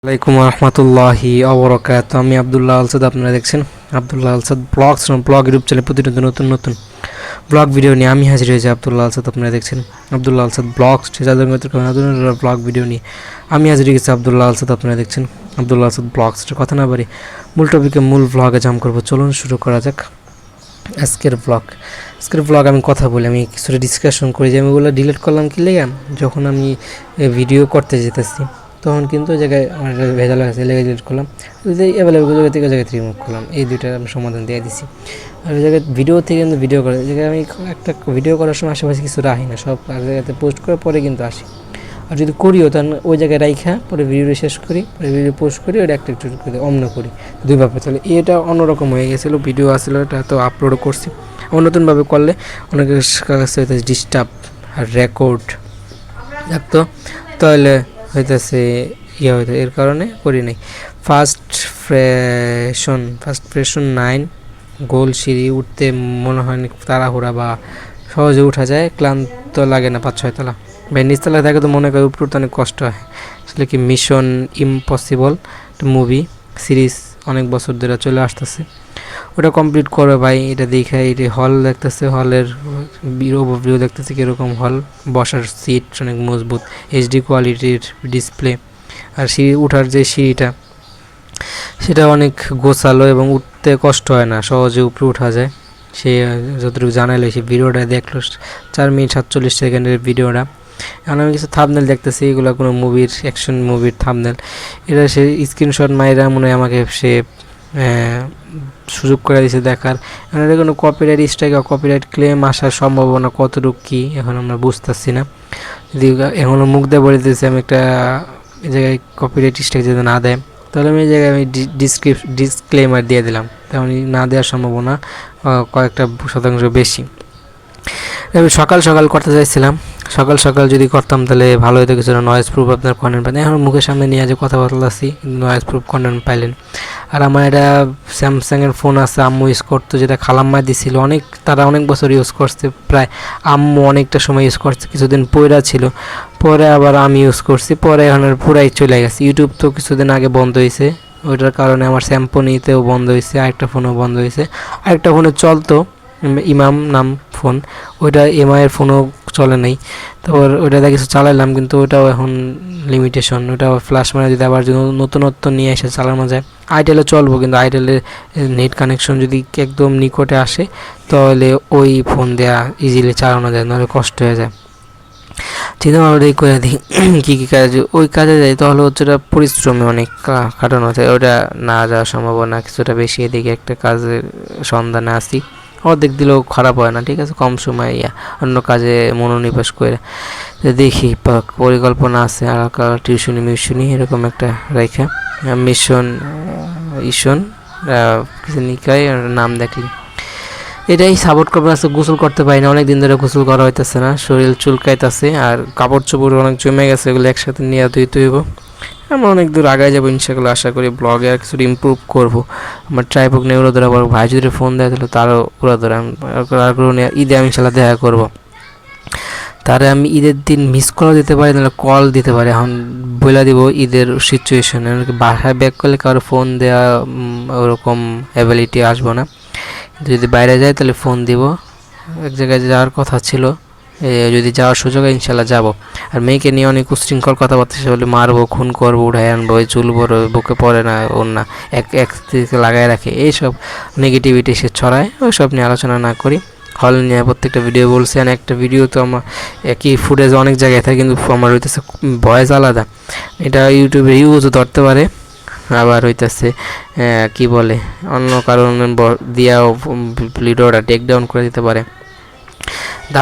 আসসালামাইকুম রহমতুল্লাহি অবরকাত। আমি আবদুল্লাহ আলসাদ, আপনারা দেখছেন Abdullah Alsad blogs blog YouTube channel. প্রতিনিয়ত নতুন নতুন ব্লগ ভিডিও নিয়ে আমি হাজির হয়েছি আবদুল্লাহ আলসাদ। আপনারা দেখছেন আবদুল্লাহ আলসাদ ব্লগস, যাদের নতুন ব্লগ ভিডিও নিয়ে আমি হাজির হয়ে গেছি আবদুল্লাহ আলসাদ। আপনারা দেখছেন আবদুল্লাহ আলসাদ ব্লগস। কথা না বাড়ি মূল টপিকে মূল ব্লগে জাম করবো, চলুন শুরু করা যাক আজকের ব্লগ। আমি কথা বলি, আমি কিছুটা ডিসকাশন করি যে আমি ওগুলো ডিলিট করলাম কি লেগে। যখন আমি ভিডিও করতে যেতেছি তখন কিন্তু ওই জায়গায় আমার ভেজাল আছে, লেগে ডিলিট করলাম। যদি অ্যাভেলেবল জায়গা থেকে জায়গায় রিমুভ করলাম, এই দুইটার আমি সমাধান দিয়ে দিছি। আর ওই জায়গায় ভিডিও থেকে কিন্তু ভিডিও করে জায়গায় আমি একটা ভিডিও করার সময় আশেপাশে কিছু রাখি না, সব এক জায়গাতে পোস্ট করার পরে কিন্তু আসি। আর যদি করিও তখন ওই জায়গায় রাইখা পরে ভিডিও শেষ করি, পরে ভিডিও পোস্ট করি, ওটা একটা একটু করে অন্য করি, দুইভাবে। তাহলে এটা অন্যরকম হয়ে গেছিলো, ভিডিও আসছিলো, এটা তো আপলোড করছি। নতুনভাবে করলে অনেকের কাছে হইতেছে ডিস্টার্ব আর রেকর্ড থাকতো, তাহলে হইতেছে হইতো, এর কারণে করি নাই। ফার্স্ট ফ্রেশন 9 গোল সিঁড়ি উঠতে মনে হয় তাড়াহুড়া বা সহজে উঠা যায়, ক্লান্ত লাগে না 5-6 তলা। ভাই নিচতলায় থাকে তো মনে করি উপর তো অনেক কষ্ট হয়। আসলে কি মিশন ইম্পসিবল মুভি সিরিজ অনেক বছর ধরে চলে আসতেছে, ওটা কমপ্লিট করবে ভাই। এটা দেখে এটা হল দেখতেছে, হলের ওভারভিউ দেখতেছে কীরকম হল, বসার সিট অনেক মজবুত, এইচডি কোয়ালিটির ডিসপ্লে। আর সিঁড়ি উঠার যে সিঁড়িটা সেটা অনেক গোছালো এবং উঠতে কষ্ট হয় না, সহজে উপরে উঠা যায়। সে যতটুকু জানাইলো সে ভিডিওটা দেখলো, 4 মিনিট 47 সেকেন্ডের ভিডিওটা। এখন আমি কিছু থাম্বনেল দেখতেছি, এগুলো কোনো মুভির, অ্যাকশন মুভির থাম্বনেল। এটা সে স্ক্রিনশট মাইরা মনে হয় আমাকে সে সুযোগ করে দিয়েছে দেখার। এখন এটা কোনো কপিরাইট স্ট্রাইক বা কপিরাইট ক্লেম আসার সম্ভাবনা কতটুকু কী এখন আমরা বুঝতেছি না। যদি এখনও মুখ দিয়ে বলে দিয়েছে আমি একটা এই জায়গায় কপিরাইট স্ট্রাইক যদি না দেয়, তাহলে আমি এই জায়গায় আমি ডিসক্লেমার দিয়ে দিলাম, তেমন না দেওয়ার সম্ভাবনা কয়েকটা শতাংশ বেশি। আমি সকাল সকাল করতে চাইছিলাম, সকাল যদি করতাম তাহলে ভালো হতো, কিছু নয়েজ প্রুফ আপনার কন্টেন্ট পাইলেন। এখন মুখের সামনে নিয়ে যে কথা বলতেছি কিন্তু নয়েজ প্রুফ কন্টেন্ট পাইলেন। আর আমার এটা স্যামসাংয়ের ফোন আছে, আম্মু ইউজ করতো, যেটা খালাম্মা দিছিল, তারা অনেক বছর ইউজ করছে, প্রায় আম্মু অনেকটা সময় ইউজ করছে, কিছুদিন পয়রা ছিল, পরে আবার আমি ইউজ করছি, পরে এখন পুরাই চলে গেছে। ইউটিউব তো কিছুদিন আগে বন্ধ হয়েছে, ওইটার কারণে আমার স্যাম্পনিতেও বন্ধ হয়েছে, আরেকটা ফোনও বন্ধ হয়েছে। আরেকটা ফোনে চলতো, ইমাম নাম ফোন, ওইটা এমআইয়ের ফোনও চলে নাই। তারপর ওইটা কিছু চালাইলাম, কিন্তু ওটাও এখন লিমিটেশন, ওটাও ফ্ল্যাশ মারা যদি আবার যদি নতুনত্ব নিয়ে এসে চালানো যায়। আইটেলে চলবো, কিন্তু আইটেলের নেট কানেকশন যদি একদম নিকটে আসে তাহলে ওই ফোন দেওয়া ইজিলি চালানো যায়, নাহলে কষ্ট হয়ে যায়। চিন্তা ভাবনা করে দিই কী কাজ, ওই কাজে যাই তাহলে হচ্ছে ওটা পরিশ্রমে অনেক কাটানো যায়, ওটা না যাওয়ার সম্ভাবনা কিছুটা বেশি। এদিকে একটা কাজের সন্ধানে আসি, অর্ধেক দিলেও খারাপ হয় না, ঠিক আছে, কম সময় অন্য কাজে মনোনিবেশ করে দেখি। পরিকল্পনা আছে আর টিউশনি এরকম একটা রেখা মিশন কিছু নিকায় নাম দেখলি, এটাই সাপোর্ট করবে। আছে গোসল করতে পারি না, অনেক দিন ধরে গোসল করা হইতেছে না, শরীর চুলকাইতেছে, আর কাপড় চোপড় অনেক জমে গেছে, এগুলো একসাথে নিয়ে ধুইতে হইব। আমরা অনেক দূর আগায় যাবো ইনশাআল্লাহ, আশা করি ব্লগে আর কিছু ইমপ্রুভ করবো। আমার ট্রাইপড নিয়ে উড়া ধরা বড় ভাই যদি ফোন দেয় তাহলে তারও উড়া ধরা আগ্রহ নিয়ে ঈদে আমি ইনশাআল্লাহ দেখা করবো। তারে আমি ঈদের দিন মিস করা দিতে পারি, তাহলে কল দিতে পারি। এখন বলে দিব ঈদের সিচুয়েশন, বাসায় ব্যাক করলে কারো ফোন দেওয়া ওরকম অ্যাবিলিটি আসবো না। যদি বাইরে যায় তাহলে ফোন দিব, এক জায়গায় যাওয়ার কথা ছিল, যদি যাওয়ার সুযোগ হয় ইনশাল্লাহ যাবো। আর মেয়েকে নিয়ে অনেক উশৃঙ্খল কথাবার্তা, সে বলে মারবো, খুন করবো, উঠাই আনবো, ওই চুল বড় বুকে পড়ে না, ওর না এক দিকে লাগাই রাখে, এইসব নেগেটিভিটি সে ছড়ায়, ওইসব নিয়ে আলোচনা না করি। হল নিয়ে প্রত্যেকটা ভিডিও বলছি, আর একটা ভিডিও তো আমার একই ফুটেজ অনেক জায়গায় থাকে, কিন্তু আমার হইতেছে ভয়েস আলাদা, এটা ইউটিউবে ইউজও ধরতে পারে, আবার হইতেছে কি বলে অন্য কারণে দিয়াও ভিডিওটা টেক ডাউন করে দিতে পারে।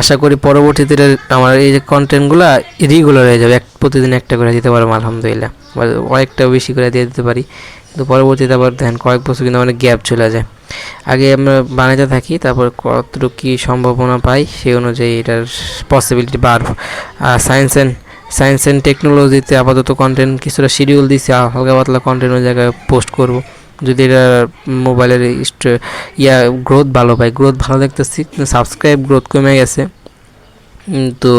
আশা করি পরবর্তীতে আমার এই যে কন্টেন্টগুলো রেগুলার হয়ে যাবে, প্রতিদিন একটা করে দিতে পারবো আলহামদুলিল্লাহ, অনেকটা বেশি করে দিয়ে দিতে পারি। কিন্তু পরবর্তীতে আবার দেখেন কয়েক বছর কিন্তু অনেক গ্যাপ চলে যায়। আগে আমরা বানাতে থাকি, তারপর কতটুকু কী সম্ভাবনা পাই সেই অনুযায়ী এটার পসিবিলিটি বাড়বে। সায়েন্স অ্যান্ড টেকনোলজিতে আপাতত কন্টেন্ট কিছুটা শিডিউল দিয়েছি, হালকা পাতলা কন্টেন্ট ওই জায়গায় পোস্ট করব। যদি এটা মোবাইলের গ্রোথ ভালো পাই, গ্রোথ ভালো দেখতেছি, কিন্তু সাবস্ক্রাইব গ্রোথ কমে গেছে, তো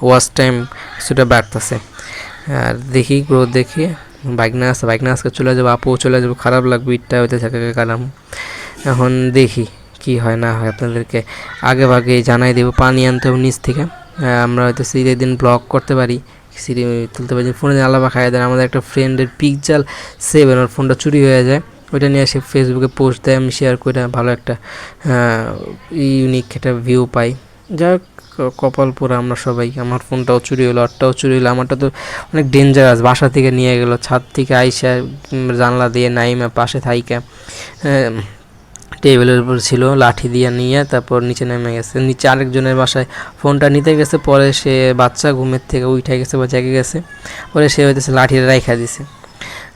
ওয়াচ টাইম কিছুটা বাড়তেছে। আর দেখি গ্রোথ দেখি বাইক না আজকে চলে যাবো, আপুও চলে যাবো, খারাপ লাগবে, ইটটা হইতে থাকে কারণ এখন দেখি কি হয় না হয়, আপনাদেরকে আগে ভাগে জানাই দেবো। পানি আনতে হবে নিচ থেকে। আমরা হয়তো সিঁড়ির দিন ব্লগ করতে পারি, সিঁড়ি তুলতে পারি, ফোনে আলাদা খাইয়ে দেন। আমাদের একটা ফ্রেন্ডের পিকচার সেভেন, ওর ফোনটা চুরি হয়ে যায়, ওইটা নিয়ে এসে ফেসবুকে পোস্ট দেয়, আমি শেয়ার করে ভালো একটা ইউনিক একটা ভিউ পাই। যাই হোক, কপাল পুরো আমরা সবাই। আমার ফোনটাও চুরি হলো, ওরটাও চুরি হলো। আমারটা তো অনেক ডেঞ্জারাস, বাসা থেকে নিয়ে গেলো, ছাদ থেকে আইসা জানলা দিয়ে নাইমা পাশে থাইকা টেবিলের উপর ছিল, লাঠি দিয়ে নিয়ে তারপর নিচে নেমে গেছে। নিচে আরেকজনের বাসায় ফোনটা নিতে গেছে, পরে সে বাচ্চা ঘুমের থেকে উঠে গেছে বা জেগে গেছে, পরে সে হইতেছে লাঠিটা রাইখা দিছে।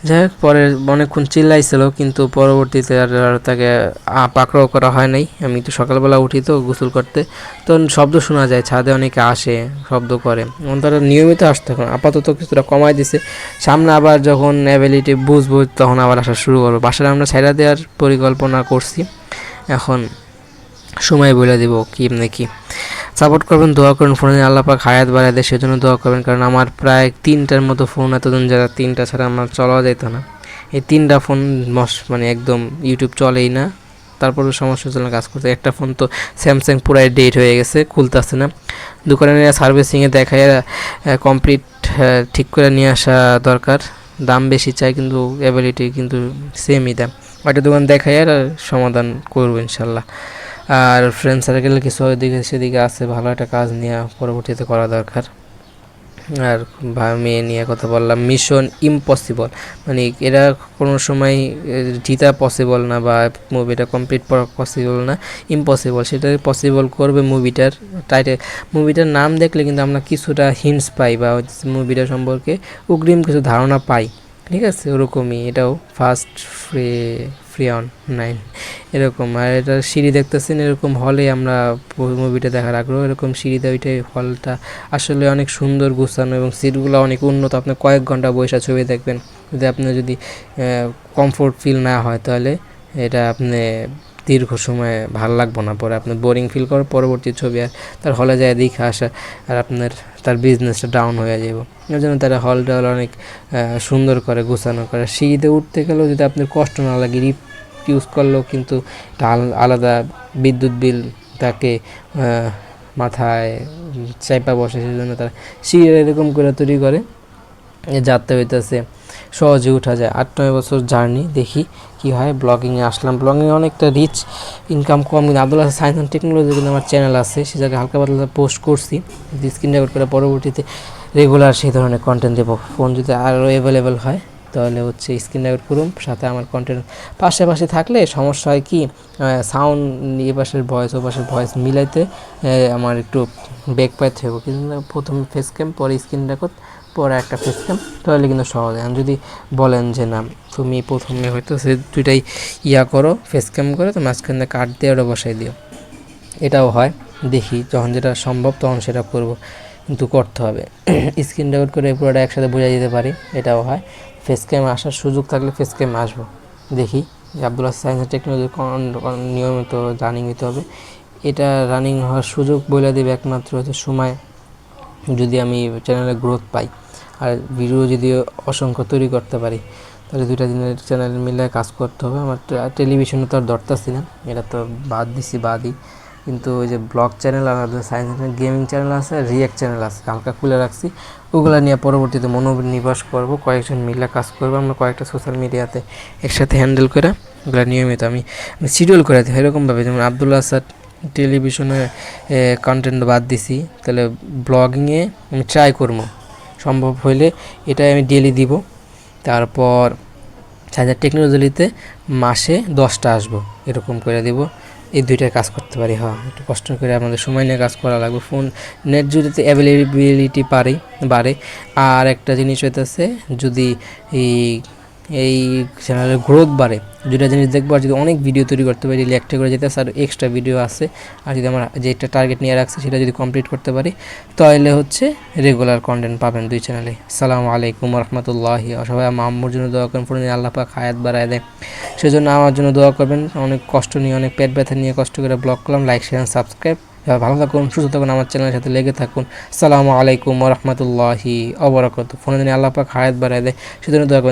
যাই হোক, পরে অনেকক্ষণ চিল্লাইছিল, কিন্তু পরবর্তীতে আর তাকে পাকড়াও করা হয় নাই। আমি তো সকালবেলা উঠি তো গোসল করতে, তো শব্দ শোনা যায়, ছাদে অনেকে আসে, শব্দ করে। তারা নিয়মিত আসতে, এখন আপাতত কিছুটা কমাই দিছে। সামনে আবার যখন অ্যাবিলিটি বুঝবো তখন আবার আসা শুরু করবো। বাসায় আমরা ছেড়ে দেওয়ার পরিকল্পনা করছি, এখন সময় বলে দেবো কি নাকি। সাপোর্ট করবেন, দোয়া করবেন, ফোনে আল্লাহ পাক হায়াত বাড়ায় দেয় সেজন্য দোয়া করবেন। কারণ আমার প্রায় 3টার মতো ফোন, এতদিন যারা 3টা ছাড়া আমার চলাও যেত না। এই 3টা ফোন মানে একদম ইউটিউব চলেই না, তারপরে সমস্যা হচ্ছিল কাজ করতে। একটা ফোন তো স্যামসাং পুরাই ডেট হয়ে গেছে, খুলতেছে না। দোকানে নিয়ে সার্ভিসিংয়ে দেখায় কমপ্লিট ঠিক করে নিয়ে আসা দরকার। দাম বেশি চাই, কিন্তু অ্যাবিলিটি কিন্তু সেমই দাম। ওইটা দোকান দেখায় আর সমাধান করবো ইনশাল্লাহ। আর ফ্রেন্ড সার্কেল কিছু এদিকে সেদিকে আছে, ভালো একটা কাজ নিয়ে পরবর্তীতে করা দরকার। আর মেয়ে নিয়ে কথা বললাম, মিশন ইম্পসিবল, মানে এরা কোনো সময় জিতা পসিবল না, বা মুভিটা কমপ্লিট করা পসিবল না, ইম্পসিবল। সেটা পসিবল করবে মুভিটার টাইটেল। মুভিটার নাম দেখলে কিন্তু আমরা কিছুটা হিন্টস পাই, বা মুভিটা সম্পর্কে অগ্রিম কিছু ধারণা পাই। ঠিক আছে, ওরকমই এটাও ফার্স্ট ফ্রি অন 9 এরকম। আর এটা সিঁড়ি দেখতেছেন, এরকম হলে আমরা মুভিটা দেখার আগ্রহ, এরকম সিঁড়িতে ওইটাই হলটা আসলে অনেক সুন্দর গুছানো, এবং সিটগুলো অনেক উন্নত। আপনি কয়েক ঘন্টা বসে ছবি দেখবেন। যদি কমফোর্ট ফিল না হয় তাহলে এটা আপনি দীর্ঘ সময় ভালো লাগবো না, পরে আপনি বোরিং ফিল করার পরবর্তী ছবি আর তার হলে যায় দেখে আসা, আর আপনার তার বিজনেসটা ডাউন হয়ে যাব। এর জন্য তারা হলটা অনেক সুন্দর করে গোছানো করে। সিঁড়িতে উঠতে গেলেও যদি আপনার কষ্ট না লাগে, ইউজ করলেও কিন্তু আলাদা বিদ্যুৎ বিল তাকে মাথায় চাইপা বসে, সেজন্য তারা সিঁড়ি এরকম করে তৈরি করে। যাত্রা হইতেছে সহজে উঠা যায়। 8-9 বছর জার্নি, দেখি কি হয়। ব্লগিংয়ে আসলাম, ব্লগিংয়ে অনেকটা রিচ, ইনকাম কম, কিন্তু Abdul Hasan science and technology কিন্তু আমার চ্যানেল আছে, সে জায়গায় হালকা পাতলা পোস্ট করছি। স্ক্রিন রেকর্ড করে পরবর্তীতে রেগুলার সেই ধরনের কন্টেন্ট দেবো। ফোন যদি আরও অ্যাভেলেবেল হয় তাহলে হচ্ছে স্ক্রিন রেকর্ড করুন, সাথে আমার কন্টেন্ট পাশাপাশি থাকলে সমস্যা হয় কি, সাউন্ড এ পাশের ভয়েস ও পাশের ভয়েস মিলাইতে আমার একটু বেগ পাইতে হবে। কিন্তু প্রথমে ফেস ক্যাম, পরে স্ক্রিন রেকর্ড, পরে একটা ফেস ক্যাম, তাহলে কিন্তু সহজ। এখন যদি বলেন যে না তুমি প্রথমে হয়তো সে দুইটাই করো, ফেস ক্যাম করে তো মাঝখানে কাট দিয়ে ওটা বসাই দিও, এটাও হয়। দেখি যখন যেটা সম্ভব তখন সেটা করব, কিন্তু করতে হবে। স্ক্রিন রেকর্ড করে পুরোটা একসাথে বোঝা যেতে পারি, এটাও হয়। ফেস ক্যাম আসার সুযোগ থাকলে ফেস ক্যাম আসবো। দেখি Abdul Hasan science and technology নিয়মিত রানিং হতে হবে। এটা রানিং হওয়ার সুযোগ বলে দেবে একমাত্র হচ্ছে সময়, যদি আমি চ্যানেলে গ্রোথ পাই আর ভিডিও যদি অসংখ্য তৈরি করতে পারি, তাহলে 2টা দিনের চ্যানেল মিলে কাজ করতে হবে। আমার টেলিভিশনে তো আর ধরতেছি না, এটা তো বাদই। কিন্তু ওই যে ব্লগ চ্যানেল আর সায়েন্স গেমিং চ্যানেল আছে, রিয়াক্ট চ্যানেল আছে, হালকা খুলে রাখছি, ওগুলো নিয়ে পরবর্তীতে মনোনিবেশ করব। কয়েকজন মিলে কাজ করবো, আমরা কয়েকটা সোশ্যাল মিডিয়াতে একসাথে হ্যান্ডেল করে ওগুলো নিয়মিত আমি শিডিউল করে দিই এরকমভাবে। যেমন আব্দুল আসাদ টেলিভিশনে কন্টেন্ট বাদ দিছি, তাহলে ব্লগিংয়ে আমি ট্রাই করবো, সম্ভব হইলে এটাই আমি ডেলি দিব। তারপর সায়েন্স টেকনোলজিতে মাসে 10টা আসবো, এরকম করে দিব। এই 2টায় কাজ করতে পারি। হ্যাঁ, একটু কষ্ট করে আমাদের সময় নিয়ে কাজ করা লাগবে। ফোন নেট যদি অ্যাভেলেবিলিটি বাড়ে। আর একটা জিনিস হইতেছে, যদি এই চ্যানেলের গ্রোথ বাড়ে, 2টা জিনিস দেখবো। আর যদি অনেক ভিডিও তৈরি করতে পারি, একটা করে যেতে আর এক্সট্রা ভিডিও আছে, আর যদি আমার যেটা টার্গেট নিয়ে রাখছি সেটা যদি কমপ্লিট করতে পারি, তাহলে হচ্ছে রেগুলার কন্টেন্ট পাবেন 2 চ্যানেলে। আসসালামু আলাইকুম রহমতুল্লাহি। সবাই আমার আম্মুর জন্য দোয়া করেন, ফোনে আল্লাহ পাক হায়াত বাড়ায় দেয়, সেজন্য আমার জন্য দোয়া করবেন। অনেক কষ্ট নিয়ে, অনেক পেট ব্যথা নিয়ে কষ্ট করে ব্লগ করলাম। Like, share, subscribe. ভালো থাকুন, সুস্থ থাকুন, আমার চ্যানেলের সাথে লেগে থাকুন। আসসালামু আলাইকুম রহমতুল্লাহি ওয়া বারাকাতুহু। ফোনে আল্লাহ পাক হায়াত বাড়ায় দেয়, সেজন্য দোয়া করবেন।